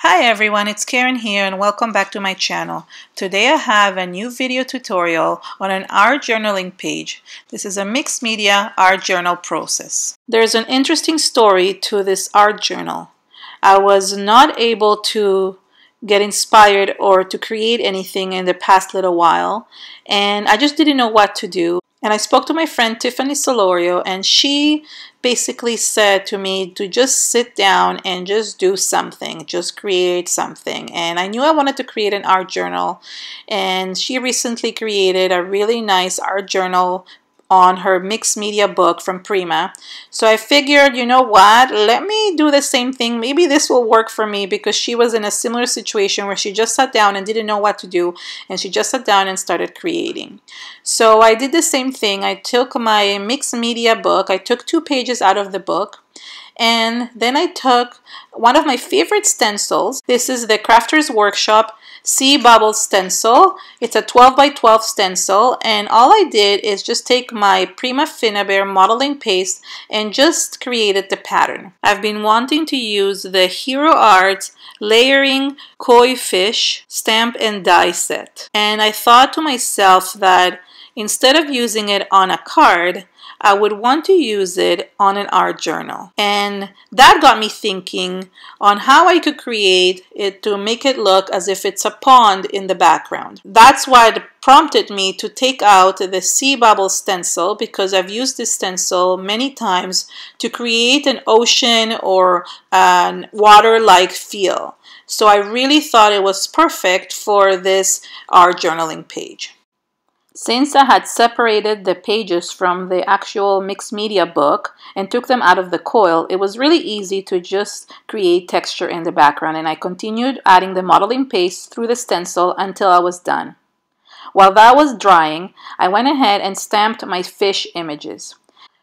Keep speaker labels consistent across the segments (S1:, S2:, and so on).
S1: Hi everyone, it's Karen here and welcome back to my channel. Today I have a new video tutorial on an art journaling page. This is a mixed media art journal process. There's an interesting story to this art journal. I was not able to get inspired or to create anything in the past little while, and I just didn't know what to do. And I spoke to my friend Tiffany Solorio, and she basically said to me to just sit down and just do something, just create something. And I knew I wanted to create an art journal, and she recently created a really nice art journal on her mixed media book from Prima. So I figured, you know what, let me do the same thing. Maybe this will work for me, because she was in a similar situation where she just sat down and didn't know what to do, and she just sat down and started creating. So I did the same thing. I took my mixed media book, I took 2 pages out of the book, and then I took one of my favorite stencils. This is the Crafter's Workshop Sea Bubble stencil. It's a 12 by 12 stencil, and all I did is just take my Prima Finnabair modeling paste and just created the pattern. I've been wanting to use the Hero Art Layering Koi Fish Stamp and Die set, and I thought to myself that instead of using it on a card, I would want to use it on an art journal. And that got me thinking on how I could create it to make it look as if it's a pond in the background. That's why it prompted me to take out the Sea Bubble stencil, because I've used this stencil many times to create an ocean or a water-like feel. So I really thought it was perfect for this art journaling page. Since I had separated the pages from the actual mixed media book and took them out of the coil, it was really easy to just create texture in the background, and I continued adding the modeling paste through the stencil until I was done. While that was drying, I went ahead and stamped my fish images.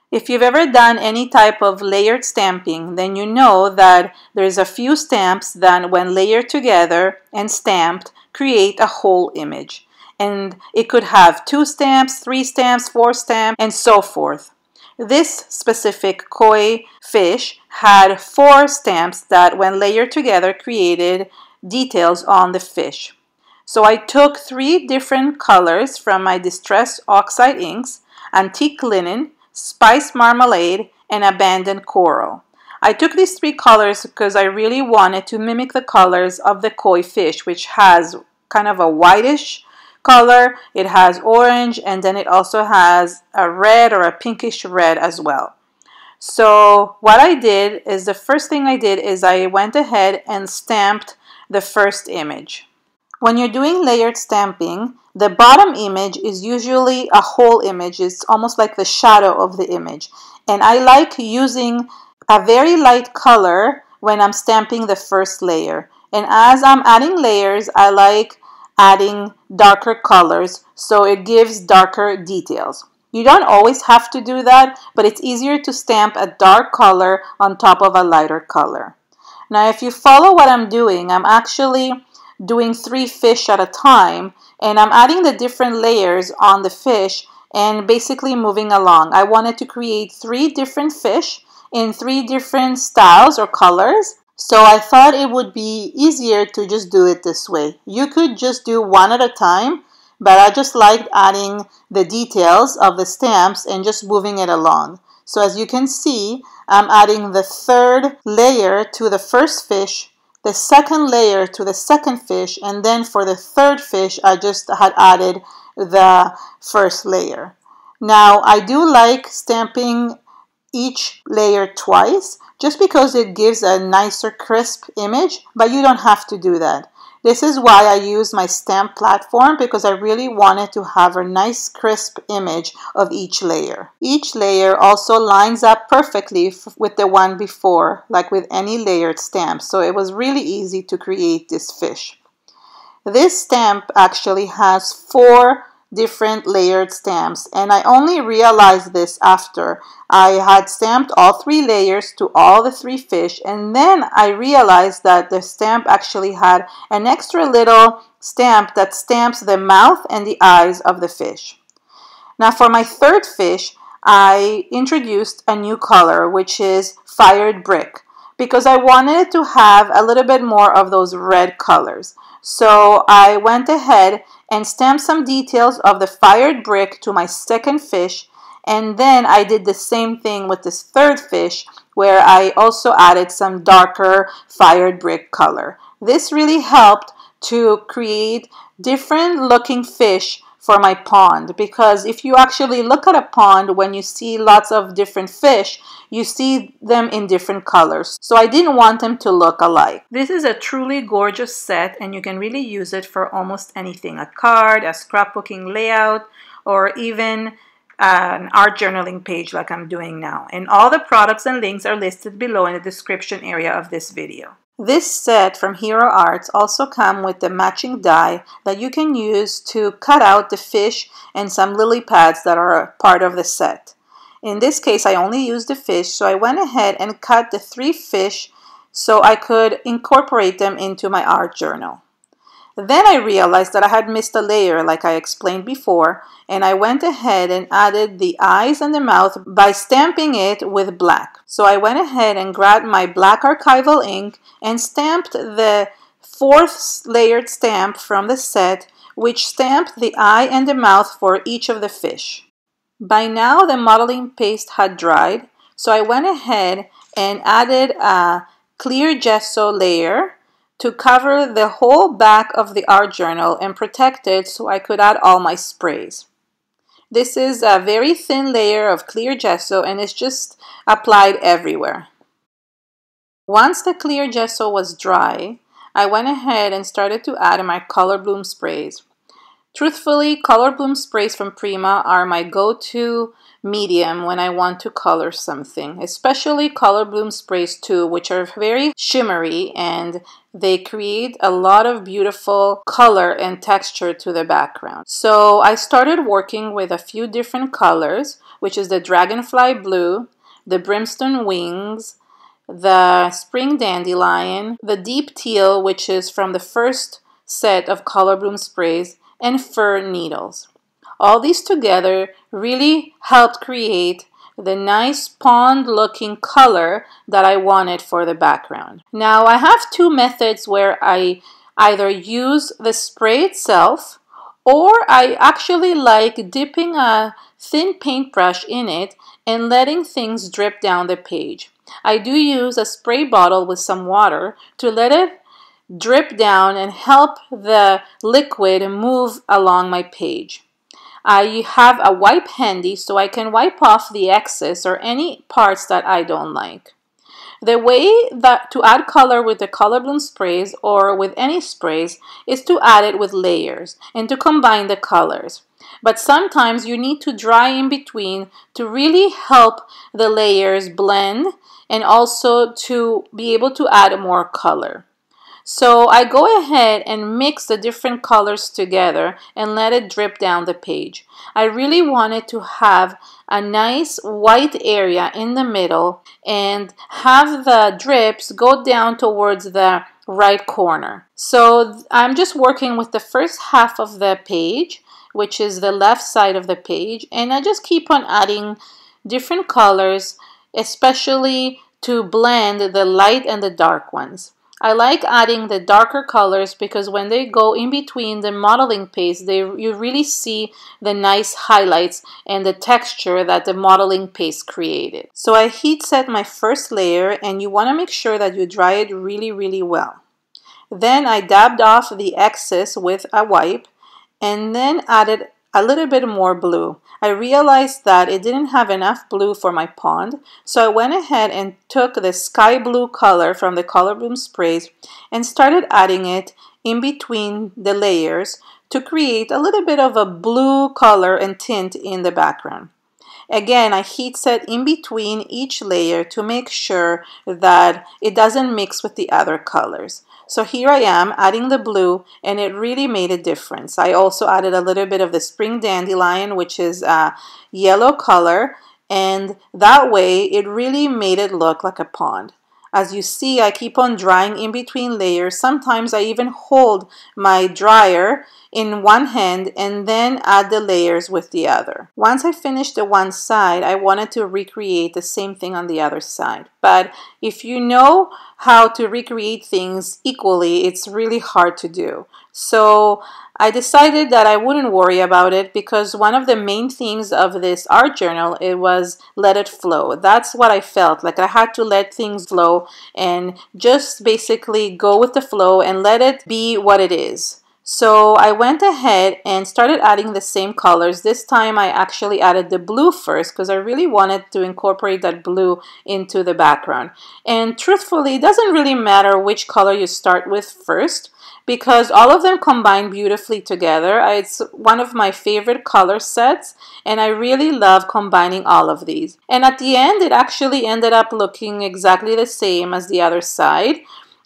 S1: If you've ever done any type of layered stamping, then you know that there's a few stamps that, when layered together and stamped, create a whole image. And it could have 2 stamps, 3 stamps, 4 stamps, and so forth. This specific koi fish had 4 stamps that, when layered together, created details on the fish. So I took 3 different colors from my Distress Oxide inks: Antique Linen, Spice Marmalade, and Abandoned Coral. I took these 3 colors because I really wanted to mimic the colors of the koi fish, which has kind of a whitish color, it has orange, and then it also has a red or a pinkish red as well. So what I did is, the first thing I did is I went ahead and stamped the first image. When you're doing layered stamping, the bottom image is usually a whole image. It's almost like the shadow of the image. And I like using a very light color when I'm stamping the first layer. And as I'm adding layers, I like adding darker colors, so it gives darker details. You don't always have to do that, but it's easier to stamp a dark color on top of a lighter color. Now, if you follow what I'm doing, I'm actually doing 3 fish at a time, and I'm adding the different layers on the fish and basically moving along. I wanted to create 3 different fish in 3 different styles or colors. So I thought it would be easier to just do it this way. You could just do 1 at a time, but I just liked adding the details of the stamps and just moving it along. So as you can see, I'm adding the 3rd layer to the first fish, the 2nd layer to the 2nd fish, and then for the 3rd fish, I just had added the 1st layer. Now, I do like stamping each layer twice, just because it gives a nicer crisp image, but you don't have to do that. This is why I use my stamp platform, because I really wanted to have a nice crisp image of each layer. Each layer also lines up perfectly with the one before, like with any layered stamp, so it was really easy to create this fish. This stamp actually has 4 different layered stamps, and I only realized this after I had stamped all 3 layers to all the 3 fish, and then I realized that the stamp actually had an extra little stamp that stamps the mouth and the eyes of the fish. Now, for my 3rd fish, I introduced a new color, which is Fired Brick, because I wanted it to have a little bit more of those red colors. So I went ahead and stamped some details of the fired brick to my second fish, and then I did the same thing with this third fish where I also added some darker fired brick color. This really helped to create different looking fish for my pond, because if you actually look at a pond, when you see lots of different fish, you see them in different colors. So I didn't want them to look alike. This is a truly gorgeous set, and you can really use it for almost anything: a card, a scrapbooking layout, or even an art journaling page like I'm doing now. And all the products and links are listed below in the description area of this video. This set from Hero Arts also comes with the matching die that you can use to cut out the fish and some lily pads that are part of the set. In this case, I only used the fish, so I went ahead and cut the 3 fish so I could incorporate them into my art journal. Then I realized that I had missed a layer like I explained before, and I went ahead and added the eyes and the mouth by stamping it with black. So I went ahead and grabbed my black archival ink and stamped the 4th layered stamp from the set, which stamped the eye and the mouth for each of the fish. By now the modeling paste had dried, so I went ahead and added a clear gesso layer to cover the whole back of the art journal and protect it so I could add all my sprays. This is a very thin layer of clear gesso, and it's just applied everywhere. Once the clear gesso was dry, I went ahead and started to add my color bloom sprays. Truthfully, color bloom sprays from Prima are my go-to medium when I want to color something, especially color bloom sprays too, which are very shimmery and they create a lot of beautiful color and texture to the background. So I started working with a few different colors, which is the Dragonfly blue, the Brimstone wings, the spring dandelion, the deep teal, which is from the first set of color bloom sprays, and fir needles. All these together really helped create the nice pond looking color that I wanted for the background. Now I have 2 methods where I either use the spray itself, or I actually like dipping a thin paintbrush in it and letting things drip down the page. I do use a spray bottle with some water to let it drip down and help the liquid move along my page. I have a wipe handy so I can wipe off the excess or any parts that I don't like. The way that to add color with the color bloom sprays or with any sprays is to add it with layers and to combine the colors. But sometimes you need to dry in between to really help the layers blend and also to be able to add more color. So I go ahead and mix the different colors together and let it drip down the page. I really wanted to have a nice white area in the middle and have the drips go down towards the right corner. So I'm just working with the first half of the page, which is the left side of the page, and I just keep on adding different colors, especially to blend the light and the dark ones. I like adding the darker colors because when they go in between the modeling paste, you really see the nice highlights and the texture that the modeling paste created. So I heat set my first layer, and you want to make sure that you dry it really well. Then I dabbed off the excess with a wipe and then added a little bit more blue. I realized that it didn't have enough blue for my pond, so I went ahead and took the sky blue color from the color bloom sprays and started adding it in between the layers to create a little bit of a blue color and tint in the background. Again, I heat set in between each layer to make sure that it doesn't mix with the other colors. So here I am adding the blue, and it really made a difference. I also added a little bit of the spring dandelion, which is a yellow color, and that way it really made it look like a pond. As you see, I keep on drying in between layers. Sometimes I even hold my dryer in one hand and then add the layers with the other. Once I finished the one side, I wanted to recreate the same thing on the other side. But if you know how to recreate things equally, it's really hard to do. So I decided that I wouldn't worry about it because one of the main themes of this art journal, it was let it flow. That's what I felt like. I had to let things flow and just basically go with the flow and let it be what it is. So I went ahead and started adding the same colors. This time I actually added the blue first because I really wanted to incorporate that blue into the background. And truthfully, it doesn't really matter which color you start with first, because all of them combine beautifully together. It's one of my favorite color sets, and I really love combining all of these. And at the end, it actually ended up looking exactly the same as the other side,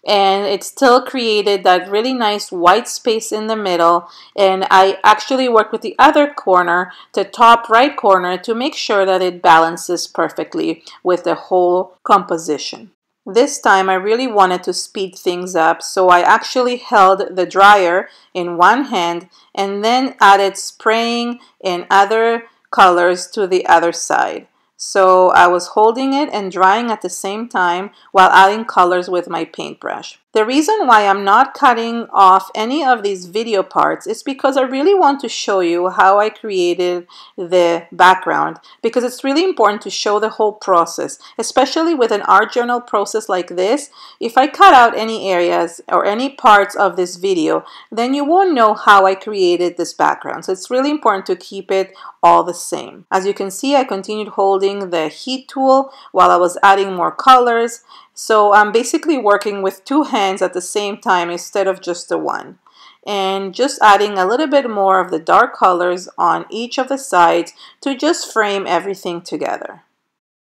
S1: and it still created that really nice white space in the middle. And I actually worked with the other corner, the top right corner, to make sure that it balances perfectly with the whole composition. This time I really wanted to speed things up, so I actually held the dryer in one hand and then added spraying in other colors to the other side. So I was holding it and drying at the same time while adding colors with my paintbrush. The reason why I'm not cutting off any of these video parts is because I really want to show you how I created the background, because it's really important to show the whole process, especially with an art journal process like this. If I cut out any areas or any parts of this video, then you won't know how I created this background. So it's really important to keep it all the same. As you can see, I continued holding the heat tool while I was adding more colors. So I'm basically working with two hands at the same time instead of just the one. And just adding a little bit more of the dark colors on each of the sides to just frame everything together.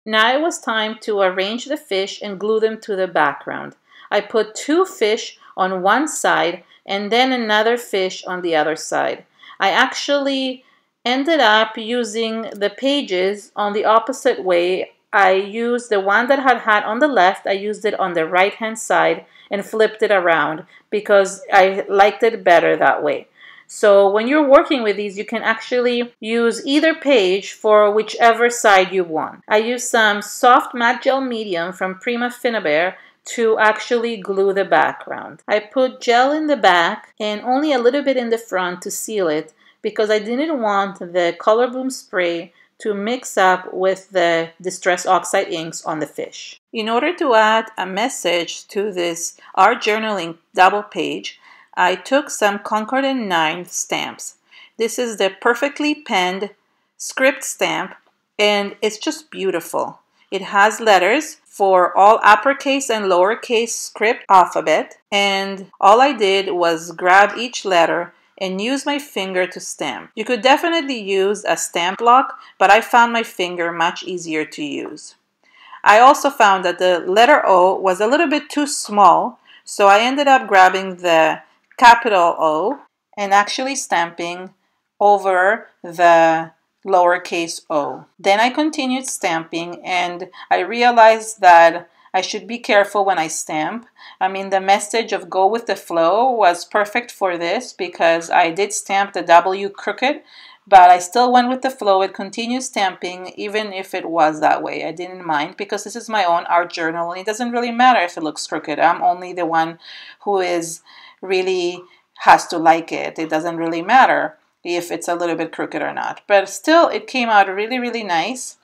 S1: Now it was time to arrange the fish and glue them to the background. I put two fish on one side and then another fish on the other side. I actually ended up using the pages on the opposite way. I used the one that I had on the left, I used it on the right hand side and flipped it around because I liked it better that way. So when you're working with these, you can actually use either page for whichever side you want. I used some soft matte gel medium from Prima Finnabair to actually glue the background. I put gel in the back and only a little bit in the front to seal it because I didn't want the Color Boom spray to mix up with the Distress Oxide inks on the fish. In order to add a message to this art journaling double page, I took some Concord and 9 stamps. This is the perfectly penned script stamp, and it's just beautiful. It has letters for all uppercase and lowercase script alphabet, and all I did was grab each letter and use my finger to stamp. You could definitely use a stamp block, but I found my finger much easier to use. I also found that the letter O was a little bit too small, so I ended up grabbing the capital O and actually stamping over the lowercase o. Then I continued stamping and I realized that I should be careful when I stamp. I mean, the message of go with the flow was perfect for this because I did stamp the W crooked, but I still went with the flow and continued stamping even if it was that way. I didn't mind because this is my own art journal and it doesn't really matter if it looks crooked. I'm only the one who is really has to like it. It doesn't really matter if it's a little bit crooked or not. But still, it came out really, really nice.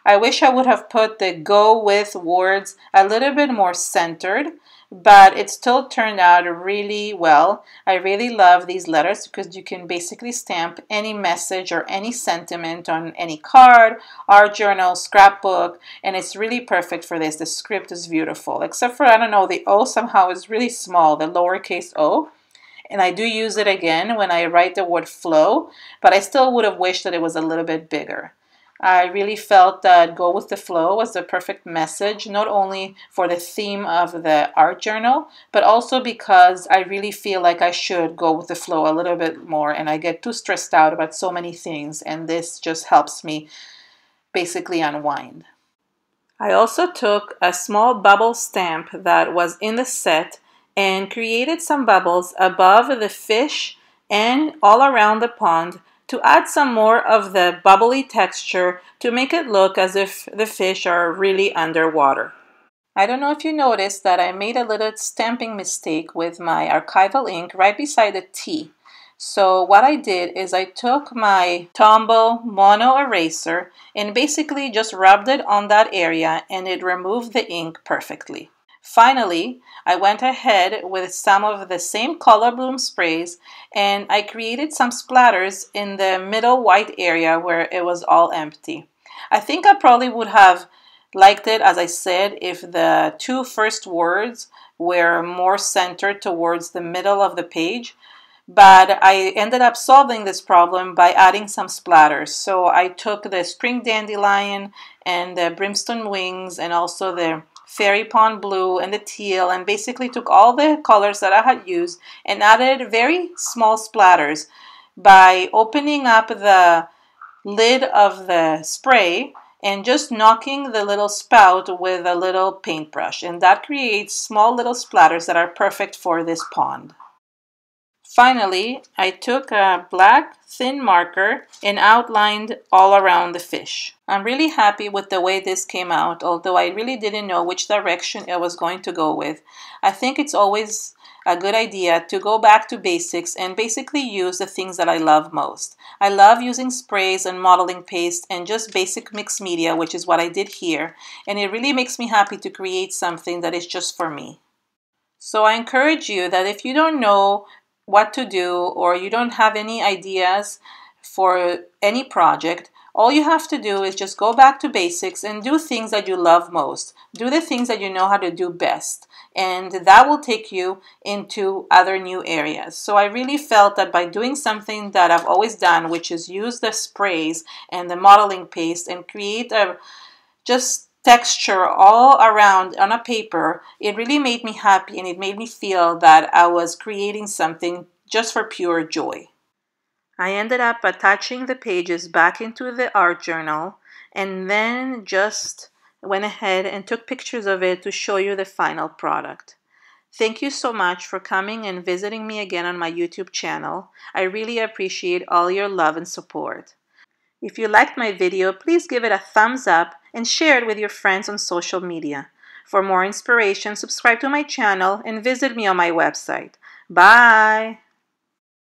S1: I wish I would have put the go with words a little bit more centered, but it still turned out really well. I really love these letters because you can basically stamp any message or any sentiment on any card, art journal, scrapbook, and it's really perfect for this. The script is beautiful, except for, I don't know, the O somehow is really small, the lowercase o. And I do use it again when I write the word flow, but I still would have wished that it was a little bit bigger. I really felt that go with the flow was the perfect message, not only for the theme of the art journal, but also because I really feel like I should go with the flow a little bit more, and I get too stressed out about so many things, and this just helps me basically unwind. I also took a small bubble stamp that was in the set and created some bubbles above the fish and all around the pond to add some more of the bubbly texture to make it look as if the fish are really underwater. I don't know if you noticed that I made a little stamping mistake with my archival ink right beside the T. So what I did is I took my Tombow mono eraser and basically just rubbed it on that area and it removed the ink perfectly. Finally, I went ahead with some of the same color bloom sprays and I created some splatters in the middle white area where it was all empty. I think I probably would have liked it, as I said, if the two first words were more centered towards the middle of the page, but I ended up solving this problem by adding some splatters. So I took the spring dandelion and the brimstone wings and also the fairy pond blue and the teal and basically took all the colors that I had used and added very small splatters by opening up the lid of the spray and just knocking the little spout with a little paintbrush, and that creates small little splatters that are perfect for this pond. Finally, I took a black thin marker and outlined all around the fish. I'm really happy with the way this came out, although I really didn't know which direction I was going to go with. I think it's always a good idea to go back to basics and basically use the things that I love most. I love using sprays and modeling paste and just basic mixed media, which is what I did here, and it really makes me happy to create something that is just for me. So I encourage you that if you don't know what to do or you don't have any ideas for any project, all you have to do is just go back to basics and do things that you love most. Do the things that you know how to do best, and that will take you into other new areas. So I really felt that by doing something that I've always done, which is use the sprays and the modeling paste and create a just texture all around on a paper, it really made me happy and it made me feel that I was creating something just for pure joy. I ended up attaching the pages back into the art journal and then just went ahead and took pictures of it to show you the final product. Thank you so much for coming and visiting me again on my YouTube channel. I really appreciate all your love and support. If you liked my video, please give it a thumbs up and share it with your friends on social media. For more inspiration, subscribe to my channel and visit me on my website. Bye!